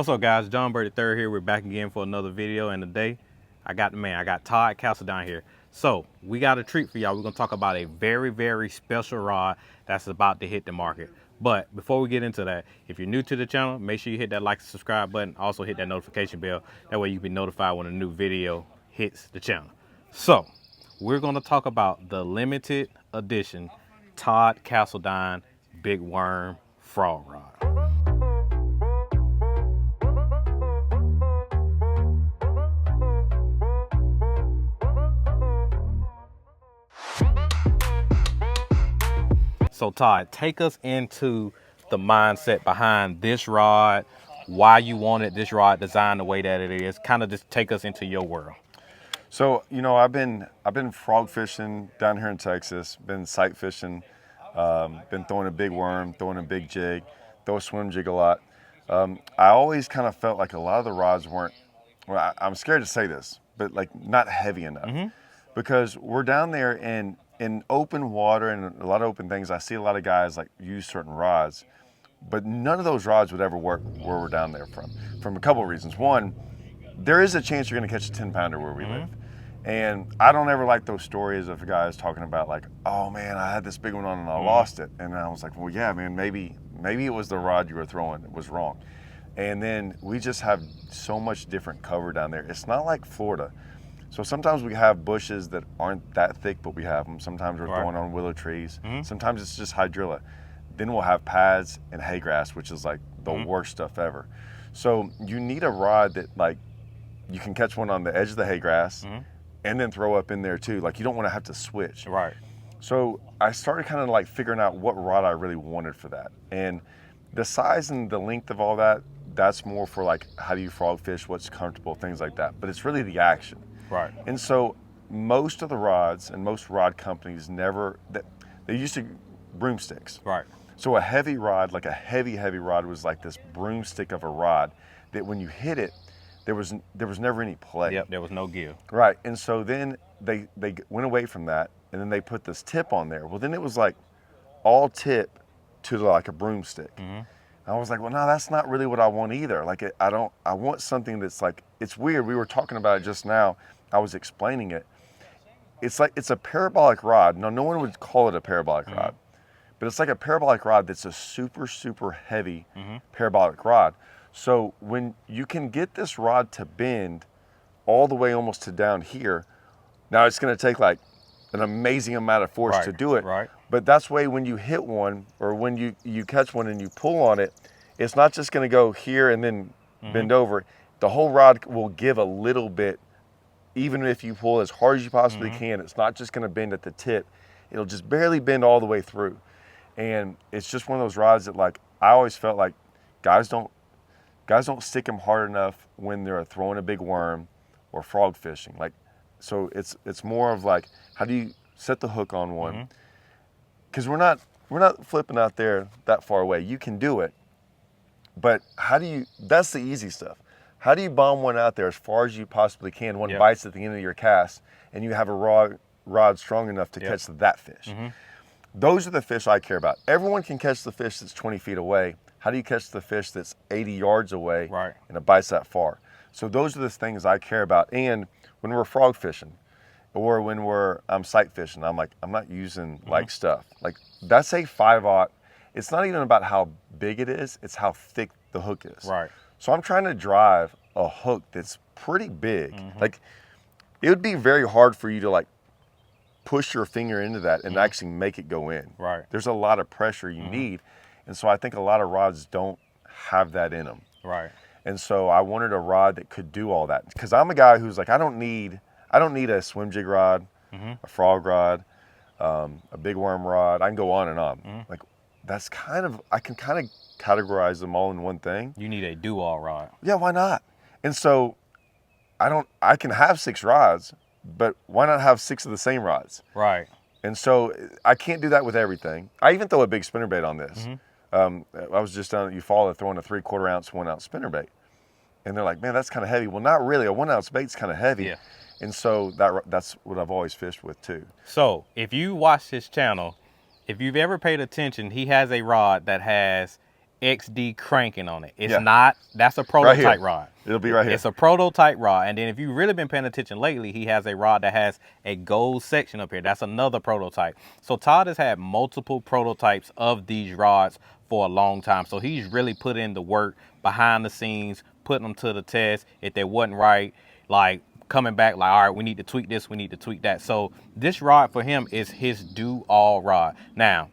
What's up, guys? John Bird III here. We're back again for another video, and today I got Todd Castledine here. So we got a treat for y'all. We're gonna talk about a very special rod that's about to hit the market. But before we get into that, if you're new to the channel, make sure you hit that like and subscribe button. Also hit that notification bell. That way you can be notified when a new video hits the channel. So we're gonna talk about the limited edition Todd Castledine Big Worm Frog Rod. So Todd, take us into the mindset behind this rod, why you wanted this rod designed the way that it is. Kind of just take us into your world. So, you know, I've been frog fishing down here in Texas, been sight fishing, been throwing a big worm, throwing a big jig, throw a swim jig a lot. I always kind of felt like a lot of the rods weren't, well, I'm scared to say this, but like not heavy enough. Because we're down there and in open water and a lot of open things, I see a lot of guys like use certain rods, but none of those rods would ever work where we're down there from a couple of reasons. One, there is a chance you're gonna catch a 10-pounder where we live. And I don't ever like those stories of guys talking about like, oh man, I had this big one on and I lost it. And I was like, well, yeah, man, maybe it was the rod you were throwing that was wrong. And then we just have so much different cover down there. It's not like Florida. So sometimes we have bushes that aren't that thick, but we have them. Sometimes we're throwing on willow trees. Sometimes it's just hydrilla. Then we'll have pads and hay grass, which is like the worst stuff ever. So you need a rod that like, you can catch one on the edge of the hay grass and then throw up in there too. Like you don't want to have to switch. Right. So I started kind of like figuring out what rod I really wanted for that. And the size and the length of all that, that's more for like, how do you frog fish, what's comfortable, things like that. But it's really the action. Right. And so most of the rods and most rod companies they used to broomsticks. Right. So a heavy rod, like a heavy rod was like this broomstick of a rod that when you hit it, there was never any play. Yep, there was no give. Right. And so then they went away from that and then they put this tip on there. Well, then it was like all tip to like a broomstick. I was like, well, no, that's not really what I want either. Like I want something that's like, it's weird. We were talking about it just now. I was explaining it. It's like, it's a parabolic rod. Now, no one would call it a parabolic rod, but it's like a parabolic rod that's a super heavy parabolic rod. So when you can get this rod to bend all the way almost to down here, now it's going to take like an amazing amount of force to do it. Right. But that's way when you hit one or when you catch one and you pull on it, it's not just going to go here and then bend over. The whole rod will give a little bit. Even if you pull as hard as you possibly can, it's not just going to bend at the tip. It'll just barely bend all the way through. And it's just one of those rods that like, I always felt like guys don't stick them hard enough when they're throwing a big worm or frog fishing. Like, so it's more of like, how do you set the hook on one? Because we're not flipping out there that far away. You can do it, but that's the easy stuff. How do you bomb one out there as far as you possibly can? One bites at the end of your cast and you have a rod strong enough to catch that fish. Those are the fish I care about. Everyone can catch the fish that's 20 feet away. How do you catch the fish that's 80 yards away and it bites that far? So those are the things I care about. And when we're frog fishing or when we're sight fishing, I'm like, I'm not using like stuff. Like that's a 5/0. It's not even about how big it is, it's how thick the hook is. Right. So I'm trying to drive a hook that's pretty big. Like it would be very hard for you to like push your finger into that and actually make it go in. Right. There's a lot of pressure you need. And so I think a lot of rods don't have that in them. Right. And so I wanted a rod that could do all that. Because I'm a guy who's like, I don't need a swim jig rod, a frog rod, a big worm rod. I can go on and on. Like that's I can kind of categorize them all in one thing. You need a do-all rod. Yeah, why not? And so I can have 6 rods, but why not have 6 of the same rods? Right. And so I can't do that with everything. I even throw a big spinnerbait on this. I was just down at Eufaula throwing a 3/4 ounce, 1 ounce spinnerbait. And they're like, man, that's kind of heavy. Well, not really. A 1 ounce bait's kind of heavy. Yeah. And so that's what I've always fished with too. So if you watch his channel, if you've ever paid attention, he has a rod that has XD cranking on it. It's Yeah. not, that's a Right prototype here. rod. It'll be right here. It's a prototype rod. And then if you've really been paying attention lately, he has a rod that has a gold section up here. That's another prototype. So Todd has had multiple prototypes of these rods for a long time. So he's really put in the work behind the scenes, putting them to the test. If they wasn't right, like coming back like, all right, we need to tweak this, we need to tweak that. So this rod for him is his do all rod. Now,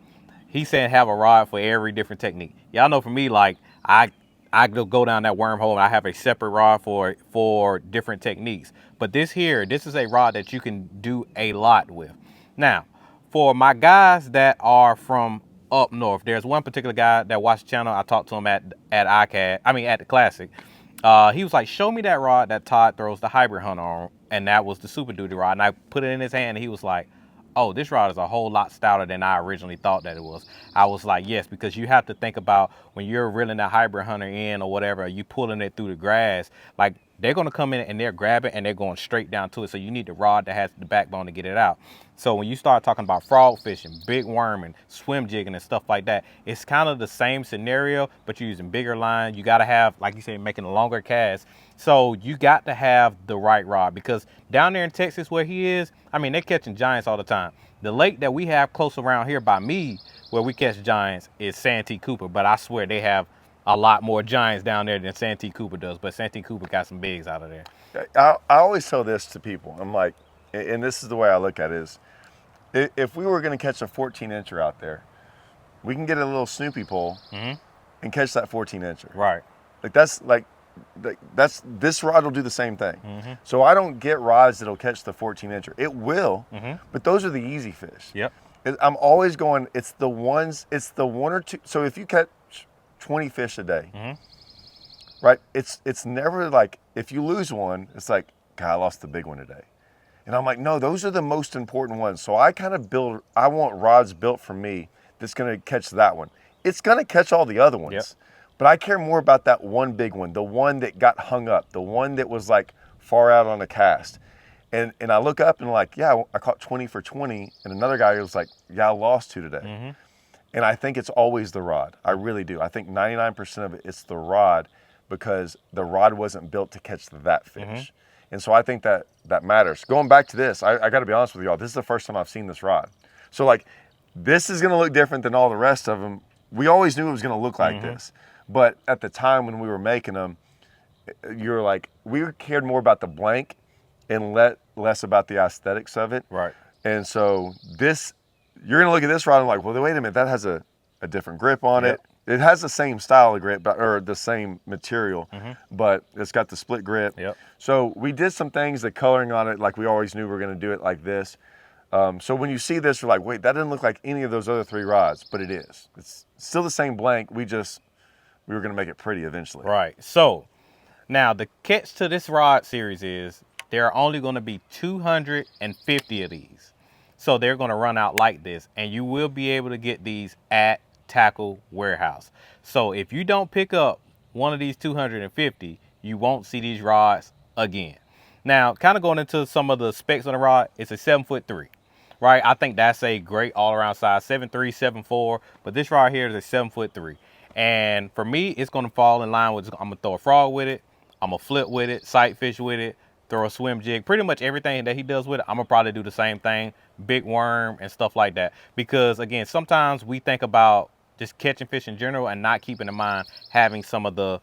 he said have a rod for every different technique. Y'all know for me, like I go down that wormhole and I have a separate rod for different techniques. But this is a rod that you can do a lot with. Now, for my guys that are from up north, there's one particular guy that watched the channel. I talked to him at the Classic. He was like, show me that rod that Todd throws the hybrid hunter on, and that was the Super Duty rod. And I put it in his hand and he was like, oh, this rod is a whole lot stouter than I originally thought that it was. I was like, yes, because you have to think about when you're reeling that hybrid hunter in or whatever, you pulling it through the grass, like they're going to come in and they're grabbing and they're going straight down to it. So you need the rod that has the backbone to get it out. So when you start talking about frog fishing, big worming, swim jigging and stuff like that, it's kind of the same scenario, but you're using bigger line. You got to have, like you said, making a longer cast. So you got to have the right rod, because down there in Texas where he is, I mean, they're catching giants all the time. The lake that we have close around here by me where we catch giants is Santee Cooper, but I swear they have a lot more giants down there than Santee Cooper does, but Santee Cooper got some bigs out of there. I always tell this to people. I'm like, and this is the way I look at it is, if we were going to catch a 14-incher out there, we can get a little Snoopy pole and catch that 14-incher. Right. This rod will do the same thing. So I don't get rods that'll catch the 14-incher. It will, but those are the easy fish. Yep. I'm always going, it's the one or two. So if you catch 20 fish a day, right? It's never like, if you lose one, it's like, God, I lost the big one today. And I'm like, no, those are the most important ones. So I kind of I want rods built for me that's going to catch that one. It's going to catch all the other ones. Yep. But I care more about that one big one, the one that got hung up, the one that was like far out on a cast. And I look up and like, yeah, I caught 20 for 20. And another guy was like, yeah, I lost 2 today. And I think it's always the rod. I really do. I think 99% of it, it's the rod, because the rod wasn't built to catch that fish. And so I think that matters. Going back to this, I got to be honest with y'all. This is the first time I've seen this rod. So like, this is going to look different than all the rest of them. We always knew it was going to look like this. But at the time when we were making them, you're like, we cared more about the blank and less about the aesthetics of it. Right. And so this, you're going to look at this rod and like, well, wait a minute, that has a different grip on it. It has the same style of grip, or the same material, but it's got the split grip. Yep. So we did some things, the coloring on it, like we always knew we were going to do it like this. So when you see this, you're like, wait, that didn't look like any of those other 3 rods, but it is. It's still the same blank. We were going to make it pretty eventually. Right. So now the catch to this rod series is there are only going to be 250 of these. So they're going to run out like this, and you will be able to get these at Tackle Warehouse. So if you don't pick up one of these 250, you won't see these rods again. Now, kind of going into some of the specs on the rod, it's a 7'3", right? I think that's a great all-around size, 7'3", 7'4", but this rod here is a 7'3". And for me, it's going to fall in line with, I'm going to throw a frog with it, I'm going to flip with it, sight fish with it, throw a swim jig, pretty much everything that he does with it, I'm going to probably do the same thing, big worm and stuff like that. Because, again, sometimes we think about just catching fish in general and not keeping in mind having some of the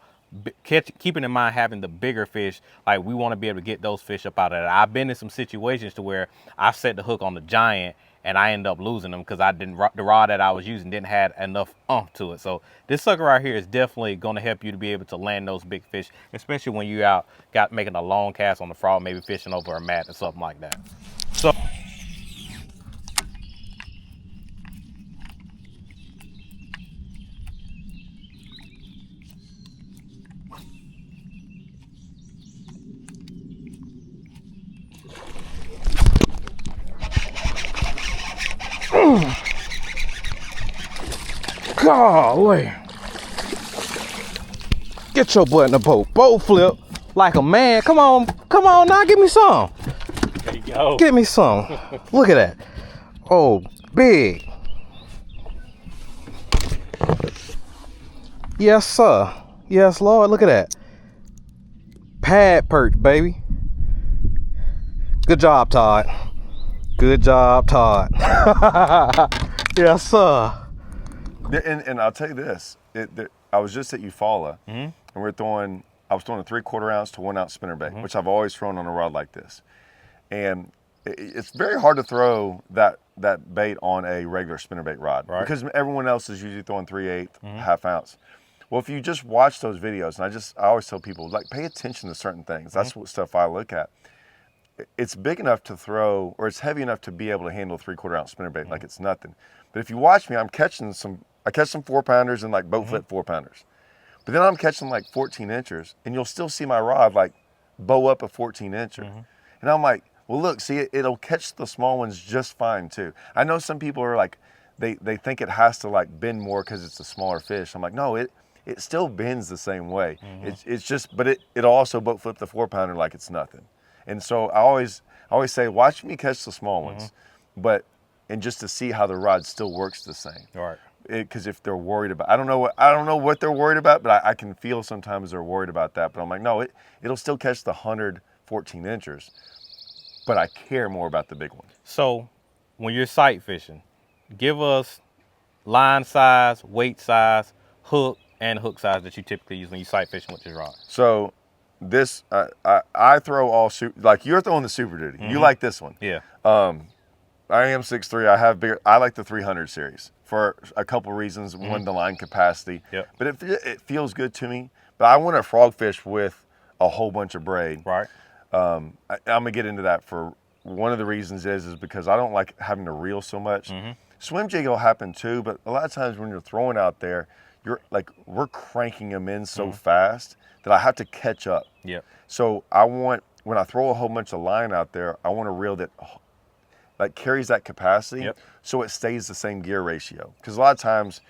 having the bigger fish. Like, we want to be able to get those fish up out of that. I've been in some situations to where I set the hook on the giant and I end up losing them because the rod that I was using didn't have enough to it. So this sucker right here is definitely going to help you to be able to land those big fish, especially when you out making a long cast on the frog, maybe fishing over a mat or something like that. So golly. Get your butt in the boat. Boat flip like a man. Come on now, give me some. There you go. Get me some. Look at that. Oh, big. Yes, sir. Yes, Lord. Look at that. Pad perch, baby. Good job, Todd. Good job, Todd. Yes, sir. And I'll tell you this, I was just at Eufaula, Mm-hmm. and I was throwing a 3/4 ounce to 1 ounce spinnerbait, which I've always thrown on a rod like this. And it's very hard to throw that bait on a regular spinnerbait rod, Right. because everyone else is usually throwing 3/8, half ounce. Well, if you just watch those videos, and I always tell people, like, pay attention to certain things. That's what stuff I look at. It's big enough to throw, or it's heavy enough to be able to handle a 3/4 ounce spinnerbait like it's nothing. But if you watch me, I catch some 4-pounders and like boat flip 4-pounders. But then I'm catching like 14 inchers, and you'll still see my rod like bow up a 14 incher. And I'm like, well, look, see, it'll catch the small ones just fine too. I know some people are like, they think it has to like bend more because it's a smaller fish. I'm like, no, it still bends the same way. It's just, but it'll also boat flip the 4-pounder like it's nothing. And so I always say, watch me catch the small ones, and just to see how the rod still works the same. Right. Because if they're worried about, I don't know what they're worried about, but I can feel sometimes they're worried about that. But I'm like, no, it'll still catch the 114 inchers, but I care more about the big one. So when you're sight fishing, give us line size, weight size, hook, and hook size that you typically use when you sight fishing with this rod. So this, I throw all like you're throwing the Super Duty. You like this one. Yeah. I am 6'3". I have bigger. I like the 300 series for a couple reasons. One, the line capacity. Yep. But it feels good to me. But I want to frog fish with a whole bunch of braid. Right. I'm gonna get into that. For one of the reasons is because I don't like having to reel so much. Swim jig will happen too, but a lot of times when you're throwing out there, we're cranking them in so fast that I have to catch up. Yeah. So when I throw a whole bunch of line out there, I want a reel that like carries that capacity, so it stays the same gear ratio. Because a lot of times,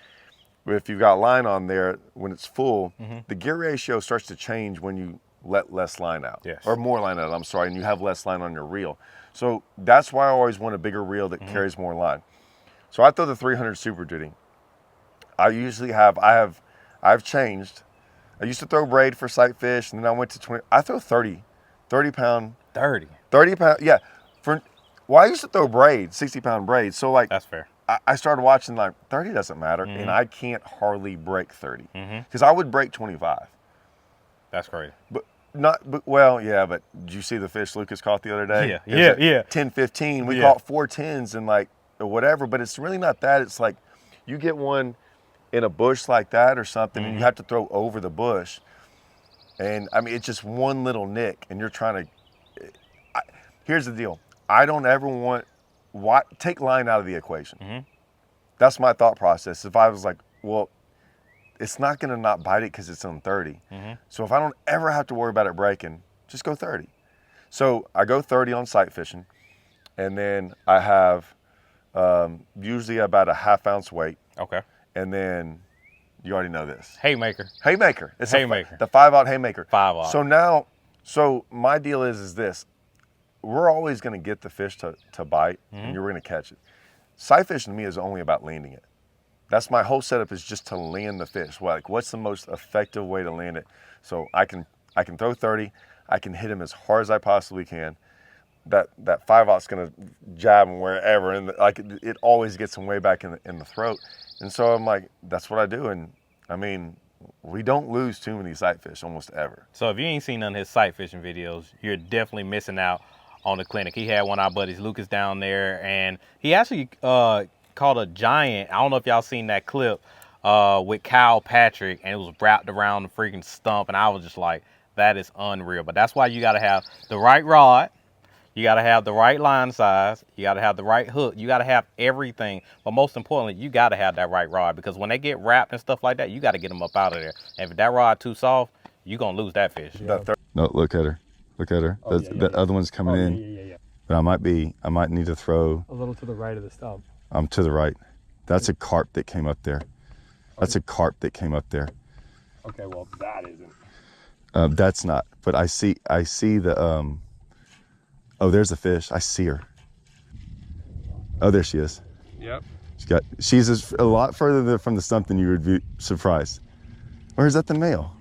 if you've got line on there, when it's full, the gear ratio starts to change when you let less line out, or more line out, I'm sorry, and you have less line on your reel. So that's why I always want a bigger reel that carries more line. So I throw the 300 Super Duty. I've changed. I used to throw braid for sight fish, and then I went to 20. I throw 30 pound. 30 pound, yeah. I used to throw braid, 60-pound braid. So like, that's fair. I started watching like 30 doesn't matter, and I can't hardly break 30 because I would break 25. That's crazy. But did you see the fish Lucas caught the other day? Yeah. 10, 15. We caught 4 10s and like whatever, but it's really not that. It's like you get one in a bush like that or something, and you have to throw over the bush. And I mean, it's just one little nick, and you're trying to. Here's the deal. I don't ever take line out of the equation. That's my thought process. If I was like, well, it's not going to not bite it because it's on 30. So if I don't ever have to worry about it breaking, just go 30. So I go 30 on sight fishing, and then I have usually about a half ounce weight. Okay. And then you already know this. Haymaker. It's haymaker. The 5/0 haymaker. 5/0. So my deal is this. We're always going to get the fish to bite, and you're going to catch it. Sight fishing to me is only about landing it. That's my whole setup, is just to land the fish. Like, what's the most effective way to land it? So I can throw 30. I can hit him as hard as I possibly can. That 5/0's going to jab him wherever, and like it always gets him way back in the throat. And so I'm like, that's what I do. And I mean, we don't lose too many sight fish almost ever. So if you ain't seen none of his sight fishing videos, you're definitely missing out on the clinic. He had one of our buddies, Lucas, down there, and he actually caught a giant. I don't know if y'all seen that clip with Kyle Patrick, and it was wrapped around the freaking stump, and I was just like, that is unreal. But that's why you got to have the right rod. You got to have the right line size. You got to have the right hook. You got to have everything. But most importantly, you got to have that right rod, because when they get wrapped and stuff like that, you got to get them up out of there. And if that rod too soft, you're going to lose that fish. Yeah. No, look at her. Look at her. Oh, the other one's coming in. Yeah. But I might need to throw a little to the right of the stump. I'm to the right. That's a carp that came up there. Okay, well, that isn't. That's not. But I see the oh, there's a fish. I see her. Oh, there she is. Yep. She's a lot further from the stump than you would be surprised. Or is that the male?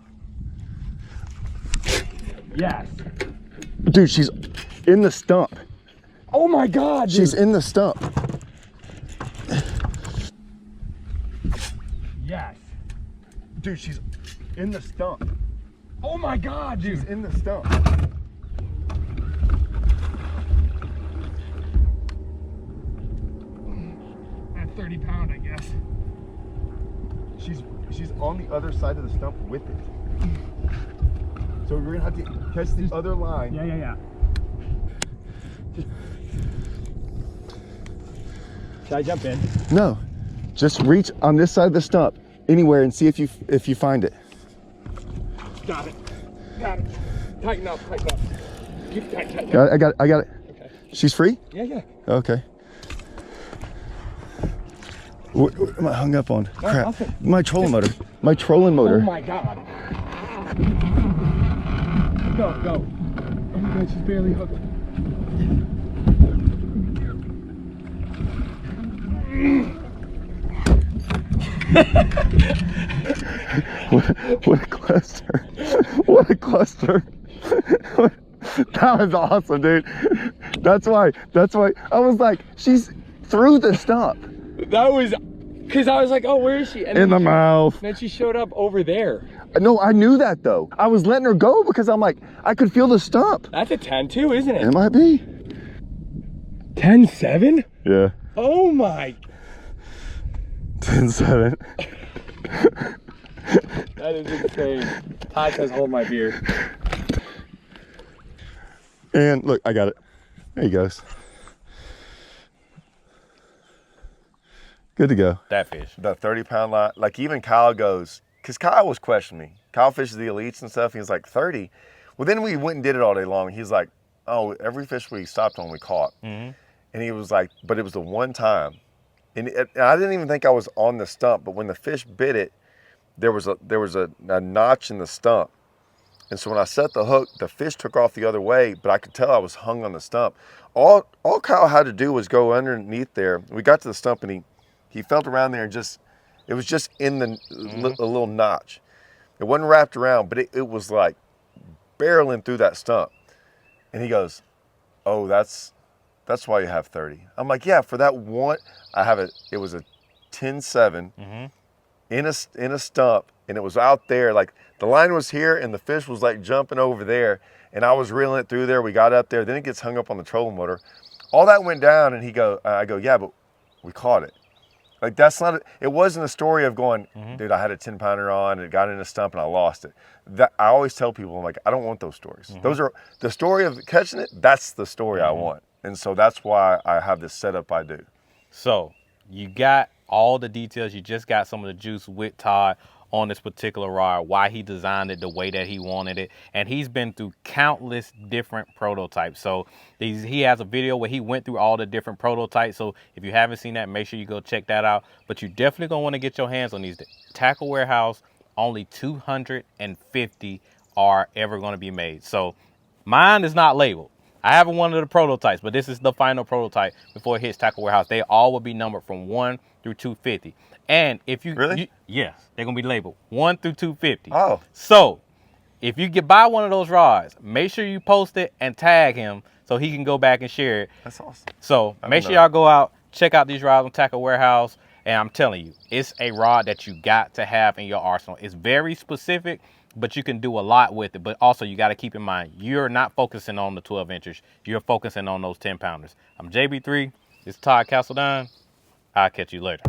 Yes. Dude, she's in the stump. Oh my God, dude. She's in the stump. Yes. Dude, she's in the stump. Oh my God, dude. She's in the stump. At 30 pound, I guess. She's on the other side of the stump with it. So we're gonna have to catch the other line. Yeah. Should I jump in? No, just reach on this side of the stump anywhere and see if you find it. Got it. Tighten up. Keep tight. I got it. Okay. She's free? Yeah. Okay. What am I hung up on? Crap. nothing. My trolling motor. My trolling motor. Oh my God. Go. Oh my God, she's barely hooked. What a cluster. What a cluster. That was awesome, dude. That's why I was like, she's through the stump. That was, because I was like, oh, where is she? And In the mouth. then she showed up over there. No, I knew that though. I was letting her go because I'm like, I could feel the stump. That's a 10 too, isn't it? It might be. 10-7? Yeah. Oh my. 10-7. That is insane. Todd says, hold my beer. And look, I got it. There he goes. Good to go. That fish. The 30-pound line, like even Kyle goes, because Kyle was questioning me. Kyle fishes the elites and stuff. He was like, 30? Well, then we went and did it all day long. He's like, oh, every fish we stopped on, we caught. Mm-hmm. And he was like, but it was the one time. And I didn't even think I was on the stump, but when the fish bit it, there was a notch in the stump. And so when I set the hook, the fish took off the other way, but I could tell I was hung on the stump. All Kyle had to do was go underneath there. We got to the stump and he felt around there and it was just in the a little notch. It wasn't wrapped around, but it was like barreling through that stump. And he goes, oh, that's why you have 30. I'm like, yeah, for that one, it was a 10-7 in a stump, and it was out there, like the line was here and the fish was like jumping over there, and I was reeling it through there. We got up there, then it gets hung up on the trolling motor. All that went down, and I go, yeah, but we caught it. Like it wasn't a story of going, dude, I had a 10-pounder on and it got in a stump and I lost it. That I always tell people, I'm like, I don't want those stories. Those are the story of catching it. That's the story I want. And so that's why I have this setup I do. So you got all the details. You just got some of the juice with Todd on this particular rod, why he designed it the way that he wanted it. And he's been through countless different prototypes. So he has a video where he went through all the different prototypes. So if you haven't seen that, make sure you go check that out. But you definitely gonna want to get your hands on these. Tackle Warehouse, only 250 are ever going to be made. So mine is not labeled. I haven't one of the prototypes, but this is the final prototype before it hits Tackle Warehouse. They all will be numbered from 1 through 250. And if you really, yes, they're gonna be labeled 1 through 250. Oh, so if you get buy one of those rods, make sure you post it and tag him so he can go back and share it. That's awesome. So make sure y'all go out, check out these rods on Tackle Warehouse. And I'm telling you, it's a rod that you got to have in your arsenal. It's very specific, but you can do a lot with it. But also you got to keep in mind, you're not focusing on the 12 inches. You're focusing on those 10-pounders. I'm JB3. It's Todd Castledine. I'll catch you later.